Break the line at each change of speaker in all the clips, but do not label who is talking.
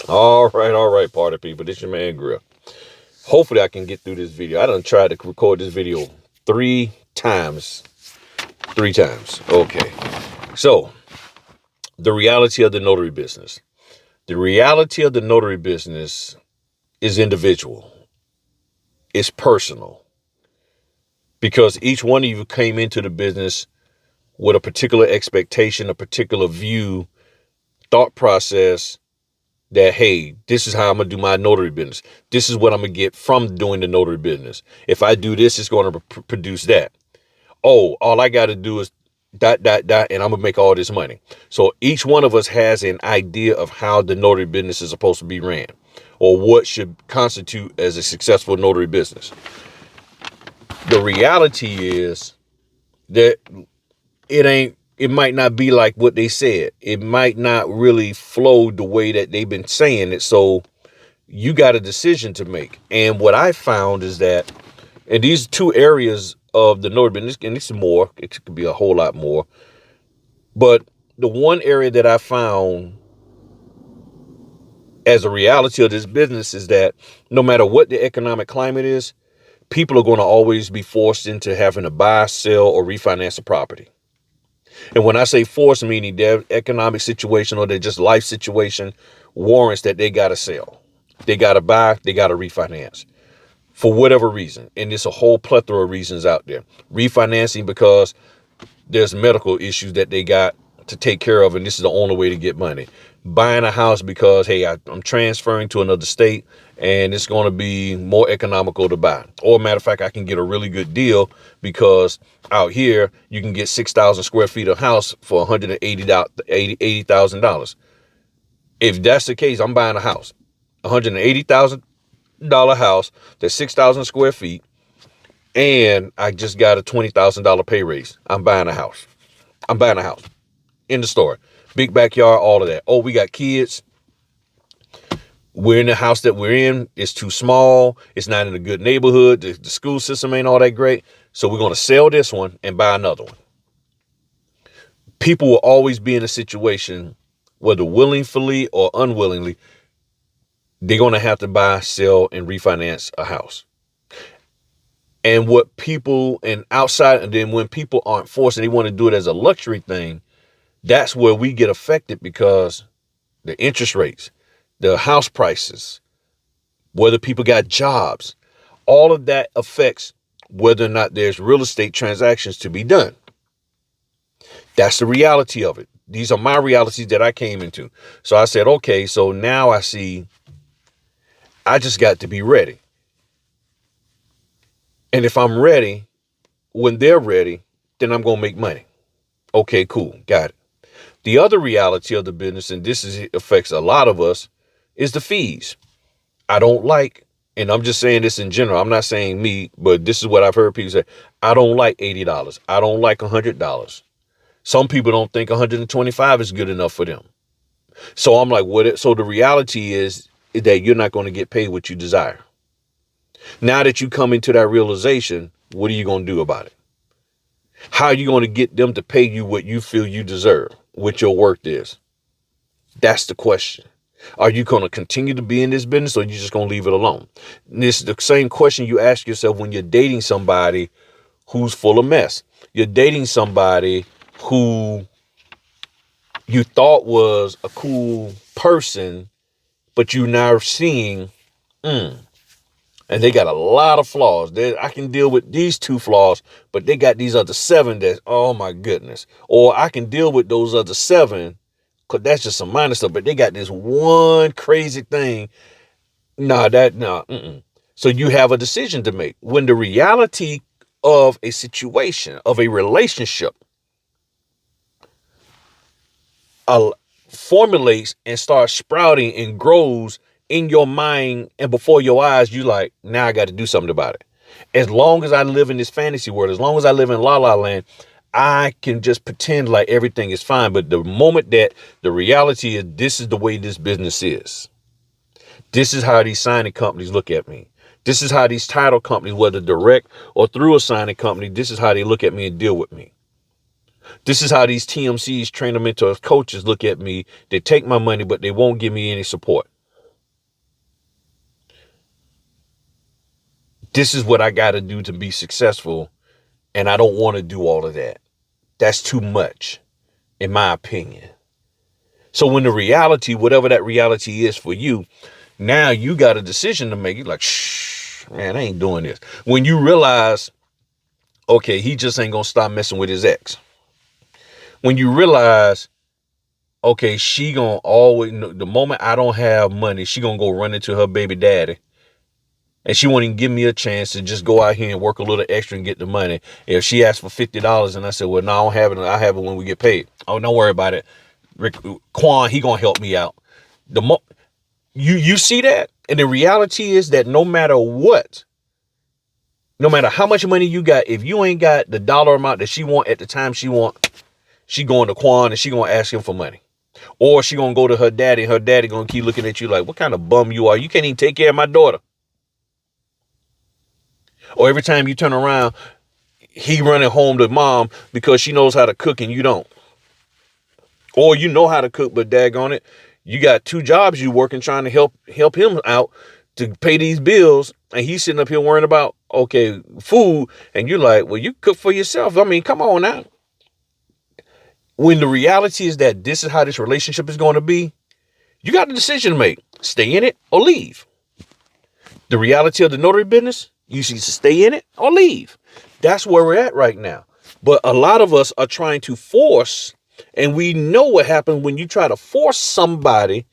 All right, party people. This your man Grill. Hopefully I can get through this video. I done tried to record this video three times. Three times. Okay. So, the reality of the notary business. The reality of the notary business is individual. It's personal. Because each one of you came into the business with a particular expectation, a particular view, thought process, that, hey, this is how I'm gonna do my notary business. This is what I'm gonna get from doing the notary business. If I do this, it's going to produce that. Oh, all I got to do is dot dot dot, and I'm gonna make all this money. So each one of us has an idea of how the notary business is supposed to be ran, or what should constitute as a successful notary business. The reality is that it might not be like what they said. It might not really flow the way that they've been saying it. So you got a decision to make. And what I found is that in these two areas of the notary business, and this is more, it could be a whole lot more, but the one area that I found as a reality of this business is that no matter what the economic climate is, people are going to always be forced into having to buy, sell, or refinance a property. And when I say forced, meaning their economic situation or their just life situation warrants that they got to sell. They got to buy, they got to refinance for whatever reason. And there's a whole plethora of reasons out there. Refinancing because there's medical issues that they got to take care of, and this is the only way to get money. Buying a house because, hey, I'm transferring to another state and it's going to be more economical to buy. Or matter of fact, I can get a really good deal because out here you can get 6,000 square feet of house for $180,000. If that's the case, I'm buying a house. $180,000 house that's 6,000 square feet, and I just got a $20,000 pay raise. I'm buying a house. I'm buying a house in the store. Big backyard, all of that. Oh, we got kids. We're in the house that we're in. It's too small. It's not in a good neighborhood. The school system ain't all that great. So we're going to sell this one and buy another one. People will always be in a situation, whether willingly or unwillingly, they're going to have to buy, sell, and refinance a house. And what people and outside, and then when people aren't forced and they want to do it as a luxury thing, that's where we get affected because the interest rates, the house prices, whether people got jobs, all of that affects whether or not there's real estate transactions to be done. That's the reality of it. These are my realities that I came into. So I said, okay, so now I see I just got to be ready. And if I'm ready, when they're ready, then I'm going to make money. Okay, cool. Got it. The other reality of the business, and affects a lot of us, is the fees. I don't like, and I'm just saying this in general. I'm not saying me, but this is what I've heard people say. I don't like $80. I don't like $100. Some people don't think 125 is good enough for them. So I'm like, what? So the reality is that you're not going to get paid what you desire. Now that you come into that realization, what are you going to do about it? How are you going to get them to pay you what you feel you deserve, what your worth is? That's the question. Are you going to continue to be in this business or are you just going to leave it alone? And this is the same question you ask yourself when you're dating somebody who's full of mess. You're dating somebody who you thought was a cool person, but you now seeing, and they got a lot of flaws. I can deal with these two flaws, but they got these other seven that, oh my goodness. Or I can deal with those other seven, because that's just some minor stuff, but they got this one crazy thing. So you have a decision to make. When the reality of a situation, of a relationship, formulates and starts sprouting and grows in your mind and before your eyes, you like, now I got to do something about it. As long as I live in this fantasy world, as long as I live in La La Land, I can just pretend like everything is fine. But the moment that the reality is, this is the way this business is. This is how these signing companies look at me. This is how these title companies, whether direct or through a signing company, this is how they look at me and deal with me. This is how these TMCs, trainer mentors, coaches look at me. They take my money, but they won't give me any support. This is what I got to do to be successful. And I don't want to do all of that. That's too much, in my opinion. So when the reality, whatever that reality is for you, now you got a decision to make. You're like, shh, man, I ain't doing this. When you realize, okay, he just ain't going to stop messing with his ex. When you realize, okay, she going to always, the moment I don't have money, she going to go run into her baby daddy. And she won't even give me a chance to just go out here and work a little extra and get the money. If she asked for $50 and I said, well, no, I don't have it. I have it when we get paid. Oh, don't worry about it. Quan, he going to help me out. You see that? And the reality is that no matter what, no matter how much money you got, if you ain't got the dollar amount that she want at the time she want, she going to Quan and she going to ask him for money. Or she going to go to her daddy and her daddy going to keep looking at you like, what kind of bum you are? You can't even take care of my daughter. Or every time you turn around, he running home to mom because she knows how to cook and you don't. Or you know how to cook, but daggone it, you got 2 jobs you working trying to help him out to pay these bills, and he's sitting up here worrying about, okay, food, and you're like, well, you cook for yourself. I mean, come on now. When the reality is that this is how this relationship is going to be, you got a decision to make. Stay in it or leave. The reality of the notary business, you should stay in it or leave. That's where we're at right now. But a lot of us are trying to force, and we know what happens when you try to force somebody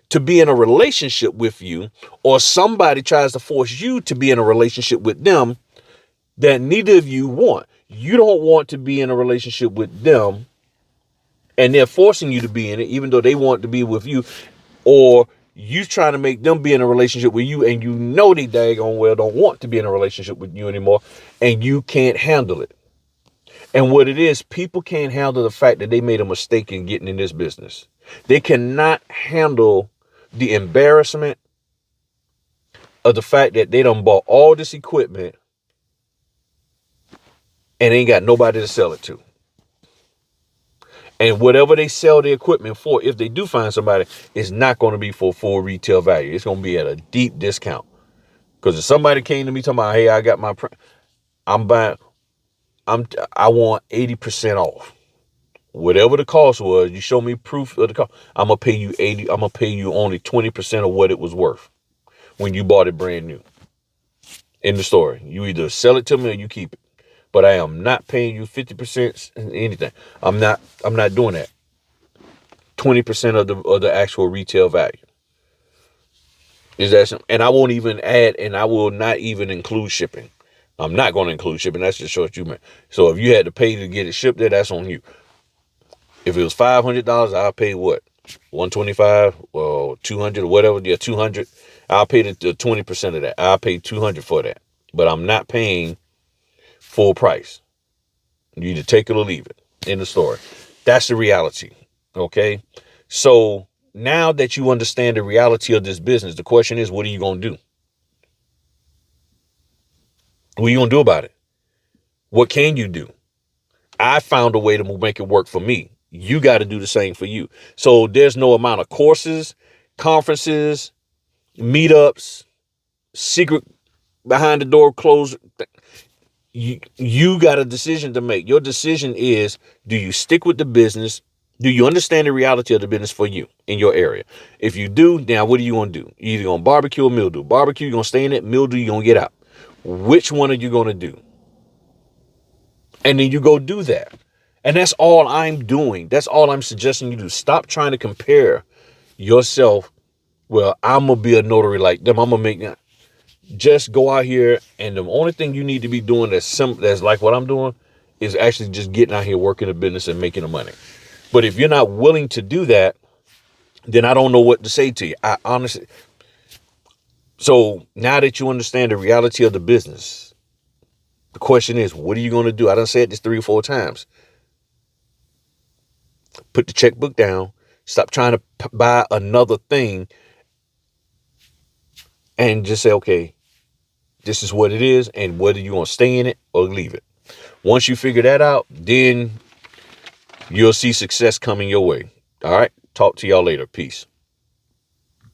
to be in a relationship with you, or somebody tries to force you to be in a relationship with them that neither of you want. You don't want to be in a relationship with them, and they're forcing you to be in it, even though they want to be with you, or you trying to make them be in a relationship with you, and you know they daggone well don't want to be in a relationship with you anymore, and you can't handle it. And what it is, people can't handle the fact that they made a mistake in getting in this business. They cannot handle the embarrassment of the fact that they done bought all this equipment and ain't got nobody to sell it to. And whatever they sell the equipment for, if they do find somebody, it's not going to be for full retail value. It's going to be at a deep discount. Because if somebody came to me talking about, hey, I got my, I'm buying, I want 80% off. Whatever the cost was, you show me proof of the cost. I'm going to pay you 80. I'm going to pay you only 20% of what it was worth when you bought it brand new. In the store. You either sell it to me or you keep it. But I am not paying you 50% anything. I'm not doing that. 20% of the actual retail value. Is that something? And I won't even add, and I will not even include shipping. I'm not going to include shipping. That's just short you man. So if you had to pay to get it shipped there, that's on you. If it was $500, I'll pay what? 125 or 200 or whatever. Yeah, 200. I'll pay the 20% of that. I'll pay 200 for that. But I'm not paying full price. You either take it or leave it in the store. That's the reality. Okay. So now that you understand the reality of this business, the question is, what are you going to do? What are you going to do about it? What can you do? I found a way to make it work for me. You got to do the same for you. So there's no amount of courses, conferences, meetups, secret behind the door closed. You got a decision to make. Your decision is, do you stick with the business? Do you understand the reality of the business for you in your area? If you do, now what are you going to do? You're either going to barbecue or mildew. Barbecue, you're going to stay in it. Mildew, you're going to get out. Which one are you going to do? And then you go do that. And that's all I'm doing. That's all I'm suggesting you do. Stop trying to compare yourself. Well, I'm going to be a notary like them. I'm going to make that. Just go out here, and the only thing you need to be doing that's like what I'm doing is actually just getting out here, working the business and making the money. But if you're not willing to do that, then I don't know what to say to you. I honestly. So now that you understand the reality of the business, the question is, what are you going to do? I done said this 3 or 4 times. Put the checkbook down. Stop trying to buy another thing and just say, okay, this is what it is, and whether you want to stay in it or leave it. Once you figure that out, then You'll see success coming your way. All right. Talk to y'all later. Peace.